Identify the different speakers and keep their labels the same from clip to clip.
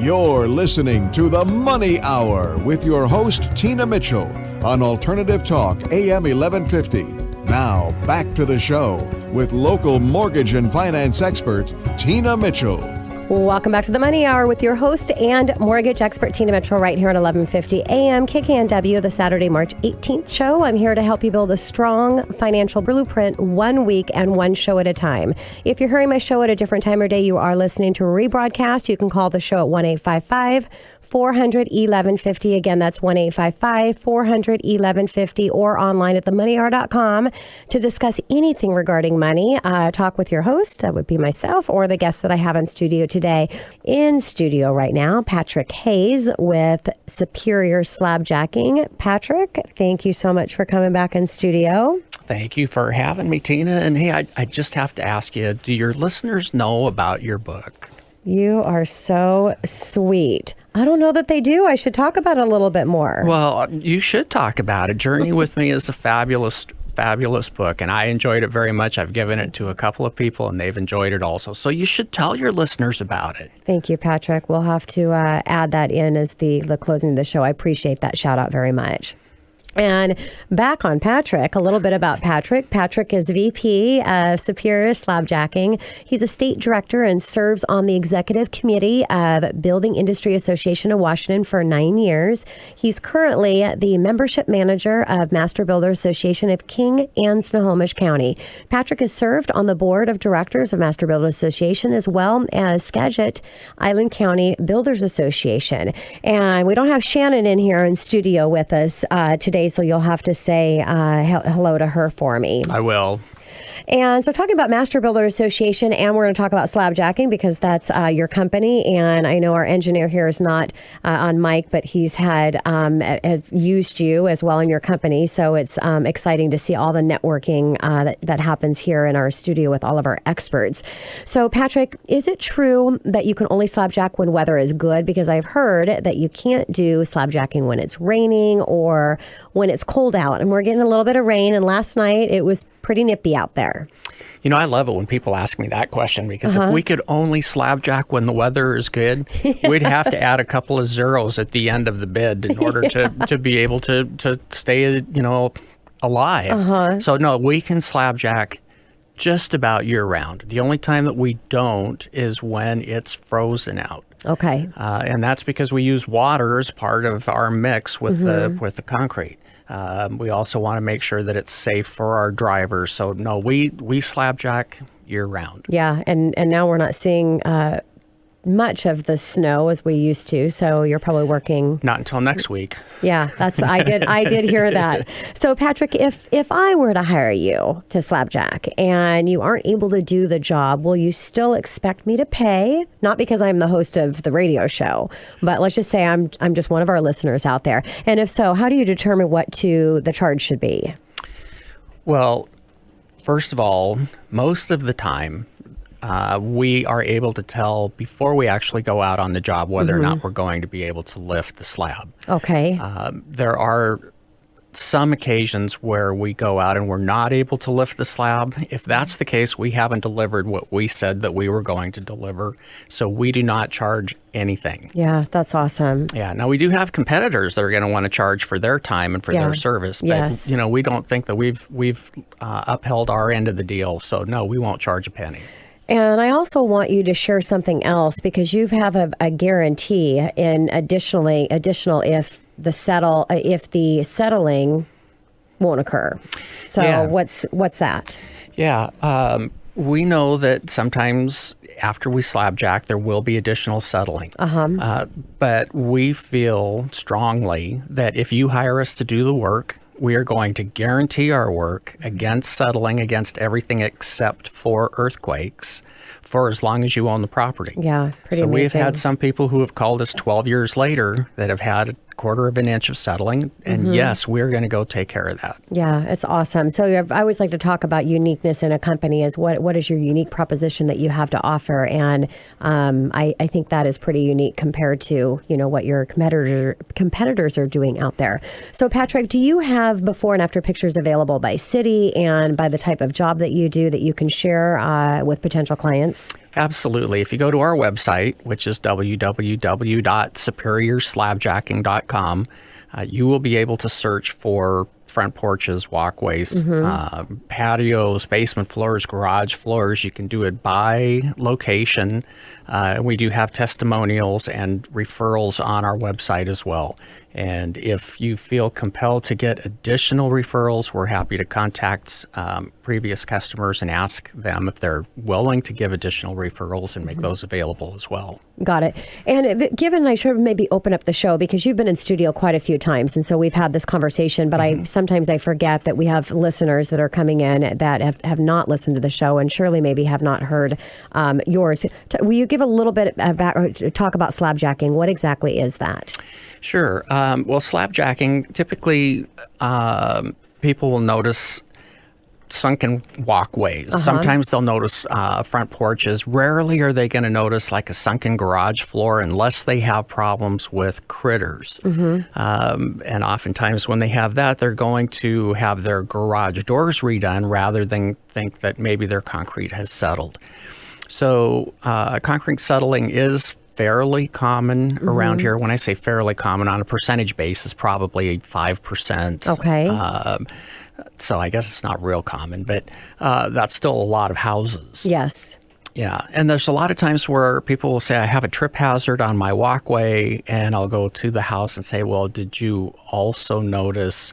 Speaker 1: You're listening to The Money Hour with your host, Tina Mitchell, on Alternative Talk, AM 1150. Now, back to the show with local mortgage and finance expert, Tina Mitchell.
Speaker 2: Welcome back to The Money Hour with your host and mortgage expert, Tina Mitchell, right here at 1150 AM KKNW, the Saturday, March 18th show. I'm here to help you build a strong financial blueprint 1 week and one show at a time. If you're hearing my show at a different time or day, you are listening to a rebroadcast. You can call the show at 1-855-400-1150. Again, that's 1-855-400-1150 or online at themoneyhour.com to discuss anything regarding money. Talk with your host, that would be myself, or the guest that I have in studio today. In studio right now, Patrick Hayes with Superior Slabjacking. Patrick, thank you so much for coming back in studio.
Speaker 3: Thank you for having me, Tina. And hey, I just have to ask you, do your listeners know about your book?
Speaker 2: You are so sweet. I don't know that they do. I should talk about it a little bit more.
Speaker 3: Well, you should talk about it. Journey with Me is a fabulous book, and I enjoyed it very much. I've given it to a couple of people, and they've enjoyed it also. So you should tell your listeners about it.
Speaker 2: Thank you, Patrick. We'll have to add that in as the closing of the show. I appreciate that shout out very much. And back on Patrick, a little bit about Patrick. Patrick is VP of Superior Slabjacking. He's a state director and serves on the executive committee of Building Industry Association of Washington for 9 years. He's currently the membership manager of Master Builder Association of King and Snohomish County. Patrick has served on the board of directors of Master Builder Association as well as Skagit Island County Builders Association. And we don't have Shannon in here in studio with us today, so you'll have to say hello to her for me.
Speaker 3: I will.
Speaker 2: And so talking about Master Builder Association, and we're going to talk about slabjacking because that's your company. And I know our engineer here is not on mic, but he's has used you as well in your company. So it's exciting to see all the networking that happens here in our studio with all of our experts. So Patrick, is it true that you can only slabjack when weather is good? Because I've heard that you can't do slabjacking when it's raining or when it's cold out. And we're getting a little bit of rain. And last night it was pretty nippy out there.
Speaker 3: You know, I love it when people ask me that question because if we could only slabjack when the weather is good, we'd have to add a couple of zeros at the end of the bid in order to be able to stay, alive. So no, we can slabjack just about year round. The only time that we don't is when it's frozen out.
Speaker 2: Okay.
Speaker 3: And that's because we use water as part of our mix with the concrete. We also want to make sure that it's safe for our drivers. So no, we slabjack year round.
Speaker 2: Yeah, and now we're not seeing much of the snow as we used to. So you're probably working.
Speaker 3: Not until next week.
Speaker 2: Yeah, I did hear that. So Patrick, if I were to hire you to slabjack and you aren't able to do the job, will you still expect me to pay? Not because I'm the host of the radio show, but let's just say I'm just one of our listeners out there. And if so, how do you determine what the charge should be?
Speaker 3: Well, first of all, most of the time, we are able to tell before we actually go out on the job whether or not we're going to be able to lift the slab.
Speaker 2: Okay.
Speaker 3: There are some occasions where we go out and we're not able to lift the slab. If that's the case, we haven't delivered what we said that we were going to deliver. So we do not charge anything.
Speaker 2: Yeah, that's awesome.
Speaker 3: Yeah. Now we do have competitors that are going to want to charge for their time and for their service. But,
Speaker 2: yes.
Speaker 3: We don't think that we've upheld our end of the deal. So no, we won't charge a penny.
Speaker 2: And I also want you to share something else because you have a guarantee in additional if the settling won't occur. So what's that?
Speaker 3: Yeah. We know that sometimes after we slabjack, there will be additional settling. But we feel strongly that if you hire us to do the work, we are going to guarantee our work against settling against everything except for earthquakes for as long as you own the property.
Speaker 2: Yeah, pretty
Speaker 3: amazing. So we've had some people who have called us 12 years later that have had a quarter of an inch of settling. And yes, we're going to go take care of that.
Speaker 2: Yeah, it's awesome. So I always like to talk about uniqueness in a company is what is your unique proposition that you have to offer. And I think that is pretty unique compared to, what your competitors are doing out there. So Patrick, do you have before and after pictures available by city and by the type of job that you do that you can share with potential clients? audience?
Speaker 3: Absolutely. If you go to our website, which is www.superiorslabjacking.com, you will be able to search for front porches, walkways, patios, basement floors, garage floors. You can do it by location. We do have testimonials and referrals on our website as well. And if you feel compelled to get additional referrals, we're happy to contact previous customers and ask them if they're willing to give additional referrals and make those available as well.
Speaker 2: Got it. And given, I should maybe open up the show because you've been in studio quite a few times. And so we've had this conversation, but sometimes I forget that we have listeners that are coming in that have not listened to the show and surely maybe have not heard yours. Will you give a little bit about, talk about slabjacking? What exactly is that?
Speaker 3: Sure. Well, slabjacking, typically people will notice sunken walkways. Sometimes they'll notice front porches. Rarely are they going to notice like a sunken garage floor unless they have problems with critters. And oftentimes when they have that, they're going to have their garage doors redone rather than think that maybe their concrete has settled. So concrete settling is fairly common around here. When I say fairly common, on a percentage basis, probably 5%.
Speaker 2: Okay.
Speaker 3: So I guess it's not real common, but that's still a lot of houses.
Speaker 2: Yes.
Speaker 3: Yeah. And there's a lot of times where people will say, I have a trip hazard on my walkway, and I'll go to the house and say, well, did you also notice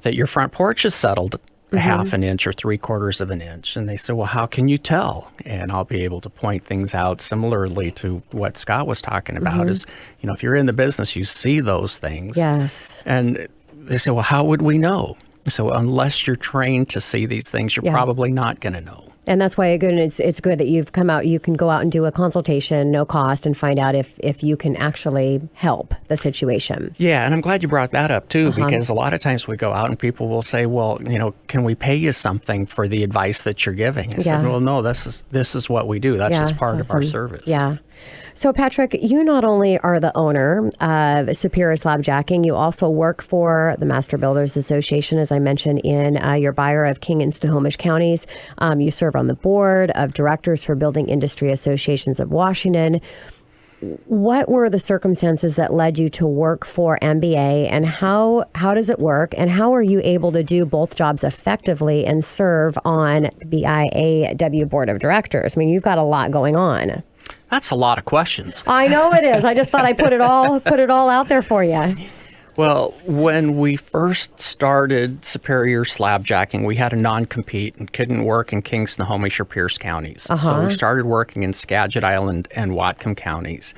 Speaker 3: that your front porch is settled a half an inch or 3/4 of an inch? And they say, well, how can you tell? And I'll be able to point things out similarly to what Scott was talking about is, you know, if you're in the business, you see those things.
Speaker 2: Yes.
Speaker 3: And they say, well, how would we know? So unless you're trained to see these things, you're probably not going to know.
Speaker 2: And that's why it's good that you've come out. You can go out and do a consultation, no cost, and find out if you can actually help the situation.
Speaker 3: Yeah, and I'm glad you brought that up too, because a lot of times we go out and people will say, well, you know, can we pay you something for the advice that you're giving? I said, well, no, this is what we do. That's just part of our service.
Speaker 2: Yeah. So, Patrick, you not only are the owner of Superior Slabjacking, you also work for the Master Builders Association, as I mentioned, in your buyer of King and Snohomish counties. You serve on the board of directors for Building Industry Associations of Washington. What were the circumstances that led you to work for MBA, and how does it work, and how are you able to do both jobs effectively and serve on the IAW board of directors? I mean, you've got a lot going on.
Speaker 3: That's a lot of questions.
Speaker 2: I know it is. I just thought I'd put it all out there for you.
Speaker 3: Well, when we first started Superior Slabjacking, we had a non-compete and couldn't work in King, Snohomish, or Pierce counties. So we started working in Skagit Island and Whatcom counties.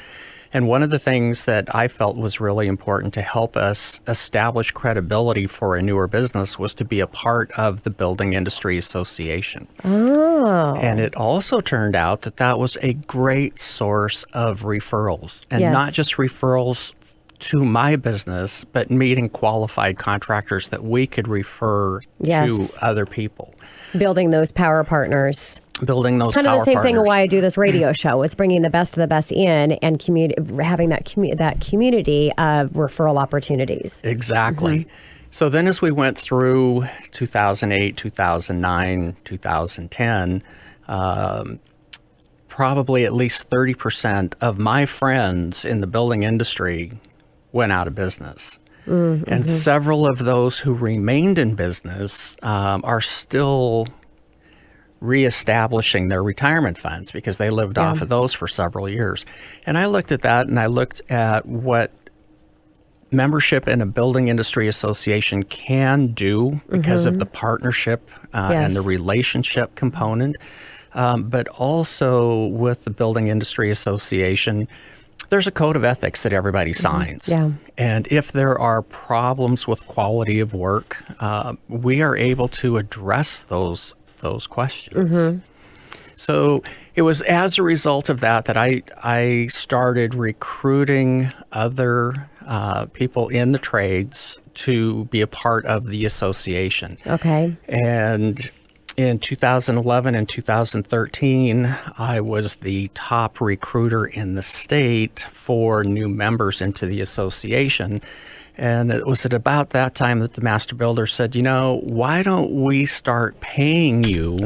Speaker 3: And one of the things that I felt was really important to help us establish credibility for a newer business was to be a part of the Building Industry Association.
Speaker 2: Oh.
Speaker 3: And it also turned out that that was a great source of referrals. And not just referrals to my business, but meeting qualified contractors that we could refer to other people.
Speaker 2: Building those power partners.
Speaker 3: Building those
Speaker 2: kind of the same
Speaker 3: partners.
Speaker 2: thing of why I do this radio show. It's bringing the best of the best in and having that community of referral opportunities.
Speaker 3: Exactly. So then as we went through 2008, 2009, 2010, probably at least 30% of my friends in the building industry went out of business. And several of those who remained in business are still reestablishing their retirement funds because they lived off of those for several years. And I looked at that, and I looked at what membership in a building industry association can do because of the partnership and the relationship component. But also with the building industry association, there's a code of ethics that everybody signs. And if there are problems with quality of work, we are able to address those questions. So it was as a result of that I started recruiting other people in the trades to be a part of the association.
Speaker 2: Okay.
Speaker 3: And in 2011 and 2013, I was the top recruiter in the state for new members into the association. And it was at about that time that the master builder said, you know, why don't we start paying you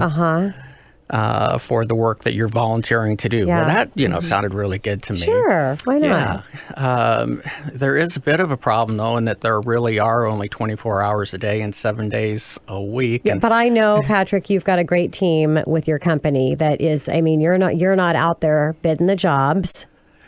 Speaker 3: for the work that you're volunteering to do.
Speaker 2: Yeah.
Speaker 3: Well, that, sounded really good to me.
Speaker 2: Sure, why not?
Speaker 3: Yeah. There is a bit of a problem, though, in that there really are only 24 hours a day and 7 days a week.
Speaker 2: Yeah, but I know, Patrick, you've got a great team with your company that is, you're not out there bidding the jobs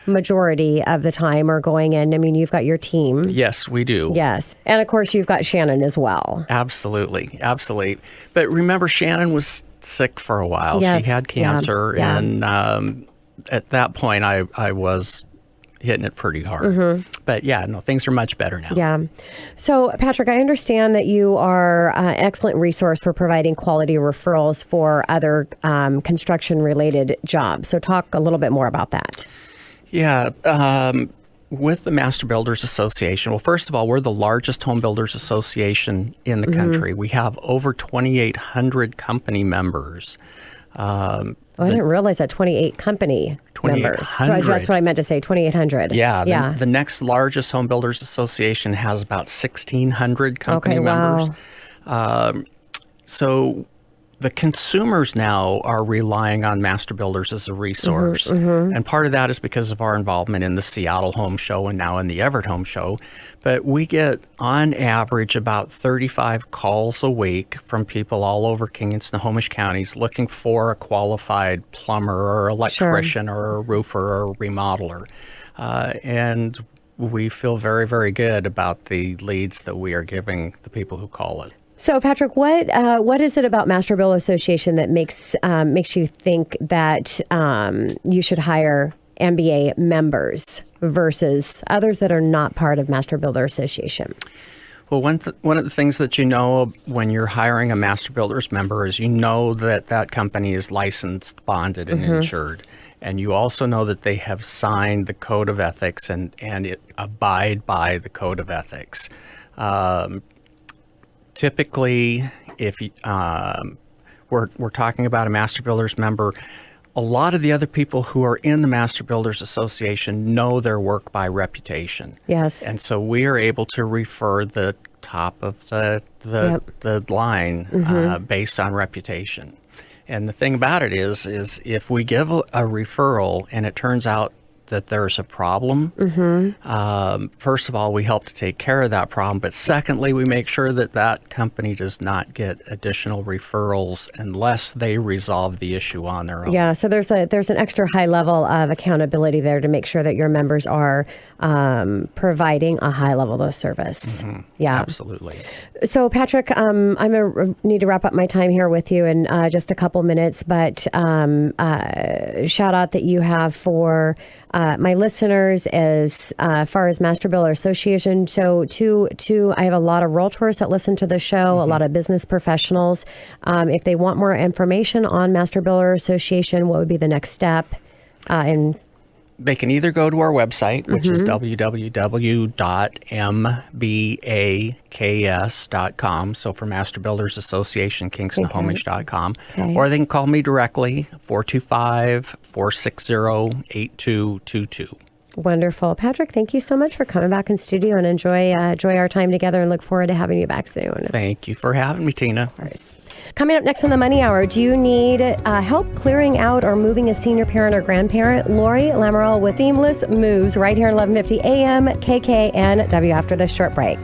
Speaker 2: majority of the time or going in. You've got your team.
Speaker 3: Yes, we do.
Speaker 2: Yes. And of course, you've got Shannon as well.
Speaker 3: Absolutely. But remember, Shannon was sick for a while.
Speaker 2: Yes.
Speaker 3: She had cancer.
Speaker 2: Yeah.
Speaker 3: And at that point, I was hitting it pretty hard.
Speaker 2: Mm-hmm.
Speaker 3: But things are much better now.
Speaker 2: Yeah. So, Patrick, I understand that you are an excellent resource for providing quality referrals for other construction-related jobs. So talk a little bit more about that.
Speaker 3: Yeah. With the Master Builders Association, well, first of all, we're the largest home builders association in the country. We have over 2,800 company members.
Speaker 2: I didn't realize that 28 company members. That's what I meant to say, 2,800.
Speaker 3: Yeah. The next largest home builders association has about 1,600 company members.
Speaker 2: Wow.
Speaker 3: So the consumers now are relying on Master Builders as a resource. And part of that is because of our involvement in the Seattle Home Show and now in the Everett Home Show. But we get, on average, about 35 calls a week from people all over King and Snohomish counties looking for a qualified plumber or electrician or a roofer or a remodeler. And we feel very, very good about the leads that we are giving the people who call it.
Speaker 2: So, Patrick, what is it about Master Builder Association that makes you think that you should hire MBA members versus others that are not part of Master Builder Association?
Speaker 3: Well, one of the things that when you're hiring a Master Builders member is that company is licensed, bonded, and insured. And you also know that they have signed the Code of Ethics and abide by the Code of Ethics. Typically, if we're talking about a Master Builders member, a lot of the other people who are in the Master Builders Association know their work by reputation.
Speaker 2: Yes.
Speaker 3: And so we are able to refer the top of the line based on reputation. And the thing about it is if we give a referral and it turns out that there's a problem, first of all, we help to take care of that problem. But secondly, we make sure that company does not get additional referrals unless they resolve the issue on their own.
Speaker 2: Yeah, so there's an extra high level of accountability there to make sure that your members are providing a high level of service. Yeah,
Speaker 3: absolutely.
Speaker 2: So, Patrick, I'm going to need to wrap up my time here with you in just a couple minutes, but shout out that you have for my listeners as far as Master Builder Association. So, I have a lot of realtors that listen to the show, a lot of business professionals. If they want more information on Master Builder Association, what would be the next step?
Speaker 3: They can either go to our website, which is www.mbaks.com. So for Master Builders Association, kingsnohomish.com. Okay. Or they can call me directly, 425-460-8222.
Speaker 2: Wonderful. Patrick, thank you so much for coming back in studio and enjoy our time together and look forward to having you back soon.
Speaker 3: Thank you for having me, Tina.
Speaker 2: Of course. Coming up next on the Money Hour, do you need help clearing out or moving a senior parent or grandparent? Lori Lamoureux with Seamless Moves right here at 1150 AM KKNW after this short break.